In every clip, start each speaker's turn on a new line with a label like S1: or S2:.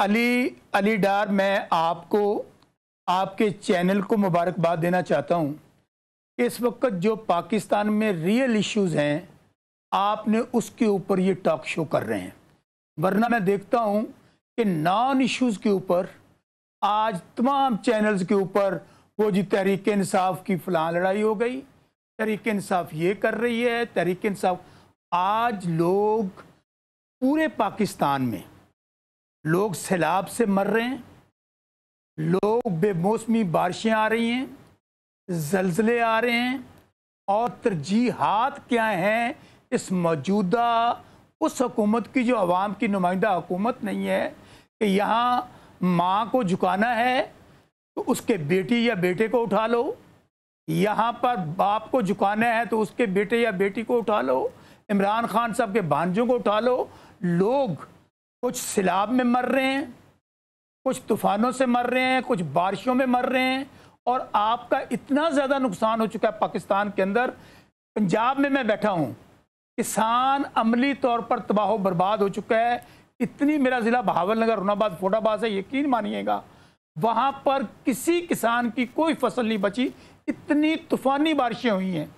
S1: अली डार, मैं आपको आपके चैनल को मुबारकबाद देना चाहता हूँ कि इस वक्त जो पाकिस्तान में रियल इश्यूज़ हैं आपने उसके ऊपर ये टॉक शो कर रहे हैं, वरना मैं देखता हूँ कि नॉन इश्यूज़ के ऊपर आज तमाम चैनल्स के ऊपर वो जी तहरीक इंसाफ की फलां लड़ाई हो गई, तहरीक इंसाफ ये कर रही है, तहरीक इंसाफ। आज लोग पूरे पाकिस्तान में लोग सैलाब से मर रहे हैं, लोग बेमौसमी बारिशें आ रही हैं, ज़लज़ले आ रहे हैं, और तरजीहात क्या हैं इस मौजूदा उस हुकूमत की जो अवाम की नुमाइंदा हुकूमत नहीं है कि यहाँ माँ को झुकाना है तो उसके बेटी या बेटे को उठा लो, यहाँ पर बाप को झुकाना है तो उसके बेटे या बेटी को उठा लो, इमरान खान साहब के भांजों को उठा लो। लोग कुछ सैलाब में मर रहे हैं, कुछ तूफ़ानों से मर रहे हैं, कुछ बारिशों में मर रहे हैं, और आपका इतना ज़्यादा नुकसान हो चुका है पाकिस्तान के अंदर। पंजाब में मैं बैठा हूँ, किसान अमली तौर पर तबाह बर्बाद हो चुका है। इतनी, मेरा ज़िला बहावलनगर, हुनाबाद, फोटाबाद से, यकीन मानिएगा वहाँ पर किसी किसान की कोई फसल नहीं बची, इतनी तूफ़ानी बारिशें हुई हैं।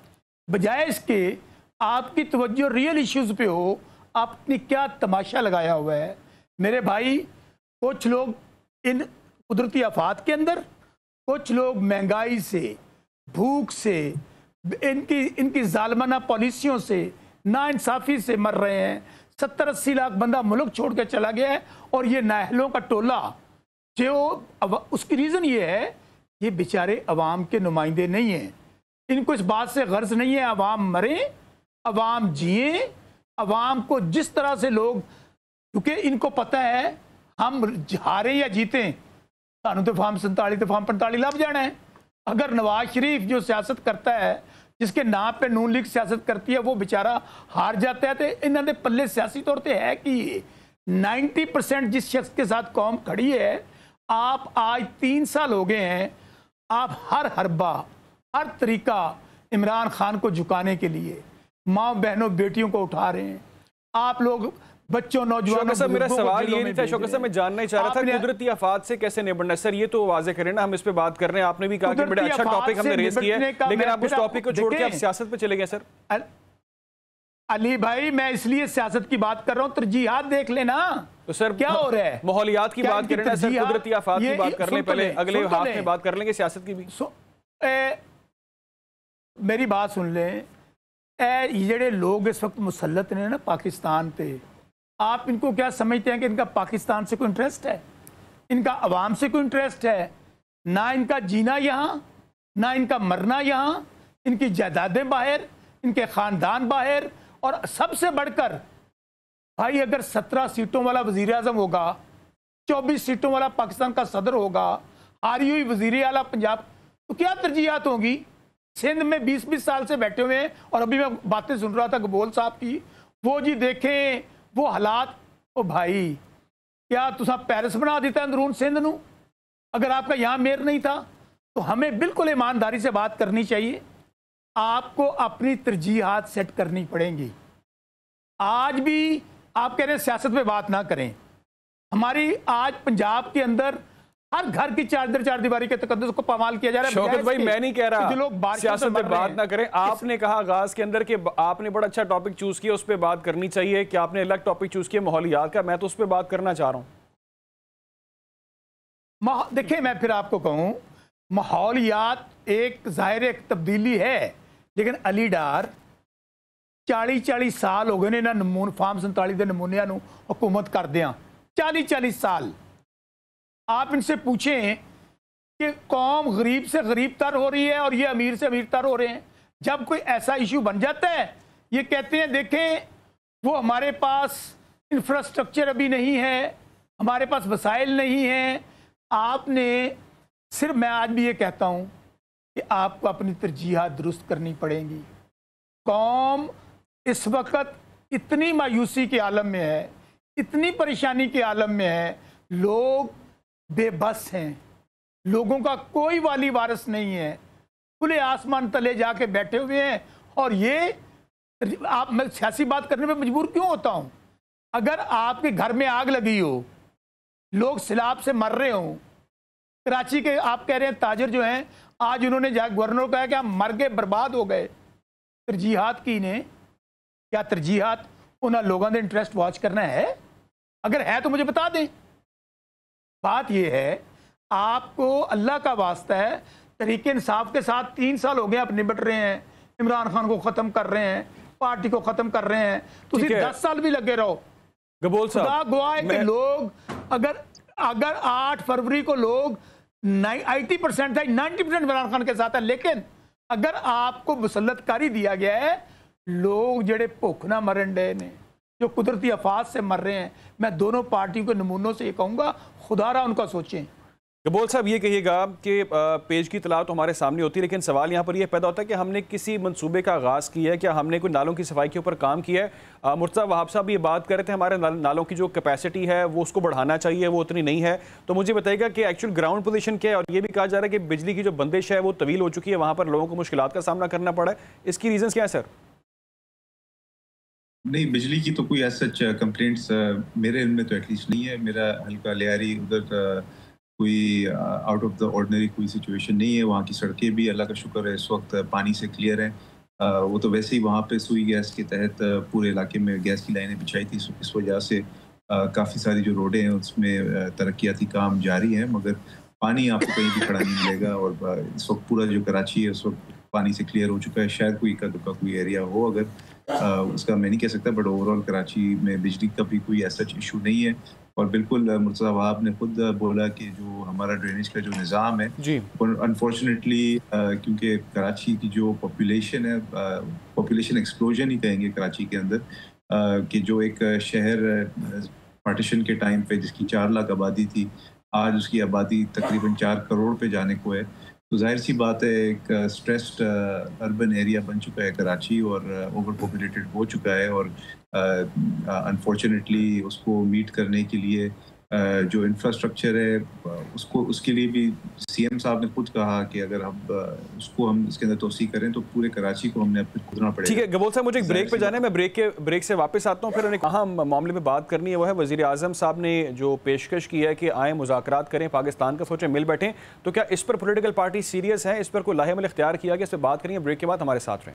S1: बजाय इसके आपकी तवज्जो रियल इश्यूज़ पे हो, आपने क्या तमाशा लगाया हुआ है मेरे भाई। कुछ लोग इन कुदरती आफात के अंदर, कुछ लोग महंगाई से, भूख से, इनकी जालमाना पॉलिसियों से, नाइंसाफ़ी से मर रहे हैं। 70-80 लाख बंदा मुल्क छोड़ के चला गया है, और ये नाहलों का टोला जो उसकी रीज़न ये है, ये बेचारे अवाम के नुमाइंदे नहीं हैं। इनको इस बात से गर्ज नहीं है अवाम मरे, अवाम जिए, अवाम को जिस तरह से लोग, क्योंकि इनको पता है हम हारे या जीतें सानू तो फार्म 47 तो फार्म 45 लभ जाना है। अगर नवाज शरीफ जो सियासत करता है, जिसके नाम पे नून लीग सियासत करती है, वो बेचारा हार जाता है, तो इन्होंने दे पल्ले सियासी तौर पर है कि 90% जिस शख्स के साथ कौम खड़ी है, आप आज 3 साल हो गए हैं, आप हर हरबा, हर तरीका इमरान खान को झुकाने के लिए माँ बहनों बेटियों को उठा रहे हैं। आप लोग बच्चों, नौजवानों,
S2: सर मेरा सवाल ये नहीं था शौकत साहब, मैं जानना ही चाह रहा था कुदरती आफात से कैसे निपटना है। सर ये तो वाजे करें ना, हम इस पे बात कर रहे हैं। आपने भी कहा कि बड़ा अच्छा टॉपिक हमने रेज किया है, लेकिन आप उस टॉपिक को छोड़ के आप सियासत पे चले गए। सर
S1: अली भाई, मैं इसलिए सियासत की बात कर रहा हूँ, तरजीहात देख लेना।
S2: तो सर
S1: क्या हो रहा है,
S2: माहौलियात की बात करें ना सर, कुदरती आफात की बात कर लें, पहले अगले हाफ में बात कर लेंगे सियासत की भी।
S1: मेरी बात सुन लें, ये लोग इस वक्त मुसल्लत ने ना पाकिस्तान पे, आप इनको क्या समझते हैं कि इनका पाकिस्तान से कोई इंटरेस्ट है? इनका अवाम से कोई इंटरेस्ट है? ना इनका जीना यहाँ, ना इनका मरना यहाँ। इनकी जायदादें बाहर, इनके ख़ानदान बाहर, और सबसे बढ़कर भाई अगर 17 सीटों वाला वज़ीर आज़म होगा, 24 सीटों वाला पाकिस्तान का सदर होगा, हारी हुई वज़ीर आला पंजाब, तो क्या तरजीहात होंगी? सिंध में 20-20 साल से बैठे हुए हैं, और अभी मैं बातें सुन रहा था गबोल साहब की, वो जी देखें वो हालात। ओ भाई, क्या तुसा पेरिस बना देता अंदरून सिंध नू? अगर आपका यहाँ मेयर नहीं था, तो हमें बिल्कुल ईमानदारी से बात करनी चाहिए। आपको अपनी तरजीहात सेट करनी पड़ेंगी। आज भी आप कह रहे हैं सियासत पे बात ना करें। हमारी आज पंजाब के अंदर हर घर की चार दीवारी के तकद्दुस को पामाल किया जा रहा है।
S2: शौकत भाई, मैं नहीं कह रहा जो लोग सियासत पे बात ना करें। आपने कहा आगाज के अंदर कि आपने बड़ा अच्छा टॉपिक चूज किया, उस पर बात करनी चाहिए, कि आपने अलग टॉपिक चूज किया माहौलियात का, मैं तो उस पर बात करना चाह रहा हूं।
S1: देखिए, मैं फिर आपको कहूं, माहौलियात एक जाहिर एक तब्दीली है, लेकिन अली डार 40-40 साल हो गए ने नमून फार्म 47 के नमूनिया हुकूमत कर दिया। 40-40 साल। आप इनसे पूछें कि कौम गरीब से गरीब तर हो रही है और ये अमीर से अमीर तर हो रहे हैं। जब कोई ऐसा इशू बन जाता है, ये कहते हैं देखें वो हमारे पास इंफ्रास्ट्रक्चर अभी नहीं है, हमारे पास वसाइल नहीं हैं। आपने सिर्फ, मैं आज भी ये कहता हूँ कि आपको अपनी तरजीहात दुरुस्त करनी पड़ेंगी। कौम इस वक्त इतनी मायूसी के आलम में है, इतनी परेशानी के आलम में है, लोग बेबस हैं, लोगों का कोई वाली वारिस नहीं है, खुले आसमान तले जाके बैठे हुए हैं। और ये आप, मैं सियासी बात करने में मजबूर क्यों होता हूं? अगर आपके घर में आग लगी हो, لوگ سیلاب سے مر رہے ہوں، کراچی کے آپ کہہ رہے ہیں تاجر جو ہیں آج انہوں نے گورنر کو کہا کہ ہم مر گئے، برباد ہو گئے، ترجیحات کی نے کیا ترجیحات انہاں لوگوں نے انٹرسٹ واچ کرنا ہے؟ اگر ہے تو مجھے بتا دیں۔ بات یہ ہے آپ کو اللہ کا واسطہ ہے، تحریک انصاف کے ساتھ 3 سال ہو گئے آپ نبٹ رہے ہیں، عمران خان کو ختم کر رہے ہیں، پارٹی کو ختم کر رہے ہیں، تو 10 سال بھی لگے رہو۔
S2: گبول صاحب
S1: خدا گواہ ہے کہ لوگ اگر 8 فروری کو لوگ 80% ہے، 90% عمران خان کے ساتھ ہے، لیکن اگر آپ کو مسلط کاری دیا گیا ہے، لوگ جڑے بھوک نہ مرن ڈے نے، جو قدرتی آفات سے مر رہے ہیں، میں دونوں پارٹیوں کے نمونوں سے یہ کہوں گا خدا را ان کا سوچیں۔
S2: گبول صاحب یہ کہیے گا کہ پیج کی اطلاع تو ہمارے سامنے ہوتی ہے، لیکن سوال یہاں پر یہ پیدا ہوتا ہے کہ ہم نے کسی منصوبے کا آغاز کیا ہے، کیا ہم نے کوئی نالوں کی صفائی کے اوپر کام کیا ہے؟ مرتضیٰ وہاب صاحب یہ بات کر رہے تھے ہمارے نالوں کی جو کیپیسٹی ہے وہ اس کو بڑھانا چاہیے، وہ اتنی نہیں ہے، تو مجھے بتائیے گا کہ ایکچوئل گراؤنڈ پوزیشن کیا ہے؟ اور یہ بھی کہا جا رہا ہے کہ بجلی کی جو بندش ہے وہ طویل ہو چکی ہے، وہاں پر لوگوں کو مشکلات کا سامنا کرنا پڑا ہے، اس کی ریزنز کیا ہے سر؟
S3: نہیں، بجلی کی تو کوئی ایز سچ کمپلینٹس میرے علم میں تو ایٹ لیسٹ نہیں ہے۔ میرا حلقہ لیاری ادھر کوئی آؤٹ آف دا آرڈنری کوئی سچویشن نہیں ہے۔ وہاں کی سڑکیں بھی اللہ کا شکر ہے اس وقت پانی سے کلیئر ہیں۔ وہ تو ویسے ہی وہاں پہ سوئی گیس کے تحت پورے علاقے میں گیس کی لائنیں بچھائی تھی، اس وجہ سے کافی ساری جو روڈیں ہیں اس میں ترقیاتی کام جاری ہیں، مگر پانی آپ کو کہیں بھی کھڑا نہیں ملے گا۔ اور اس وقت پورا جو کراچی ہے اس وقت پانی سے کلیئر ہو چکا ہے۔ شاید کوئی اکا دکا کوئی ایریا ہو، اگر اس کا میں نہیں کہہ سکتا، بٹ اوور آل کراچی میں بجلی کا بھی کوئی ایسا ایشو نہیں ہے۔ اور بالکل مرتضیٰ وہاب نے خود بولا کہ جو ہمارا ڈرینیج کا جو نظام ہے انفارچونیٹلی کیونکہ کراچی کی جو پاپولیشن ہے، پاپولیشن ایکسپلوژن ہی کہیں گے کراچی کے اندر، کہ جو ایک شہر پارٹیشن کے ٹائم پہ جس کی 4 لاکھ آبادی تھی، آج اس کی آبادی تقریباً 4 کروڑ پہ جانے کو ہے، تو ظاہر سی بات ہے ایک اسٹریسڈ اربن ایریا بن چکا ہے کراچی، اور اوور پاپولیٹڈ ہو چکا ہے۔ اور انفارچونیٹلی اس کو میٹ کرنے کے لیے جو انفراسٹرکچر ہے اس کے لیے بھی سی ایم صاحب نے خود کہا کہ اگر ہم اس کے اندر توسیع کریں تو پورے کراچی کو ہم نے اپنے خودنا پڑے گا۔
S2: ٹھیک ہے گبول صاحب، مجھے ایک بریک پہ جانا ہے، میں بریک سے واپس آتا ہوں۔ پھر انہیں کہاں معاملے میں بات کرنی ہے وہ ہے وزیر اعظم صاحب نے جو پیشکش کی ہے کہ آئیں مذاکرات کریں، پاکستان کا سوچیں، مل بیٹھیں، تو کیا اس پر پولیٹیکل پارٹی سیریس ہیں؟ اس پر کوئی لاہے عمل اختیار کیا گیا؟ اس پہ بات کریں گے، بریک کے بعد ہمارے ساتھ رہیں۔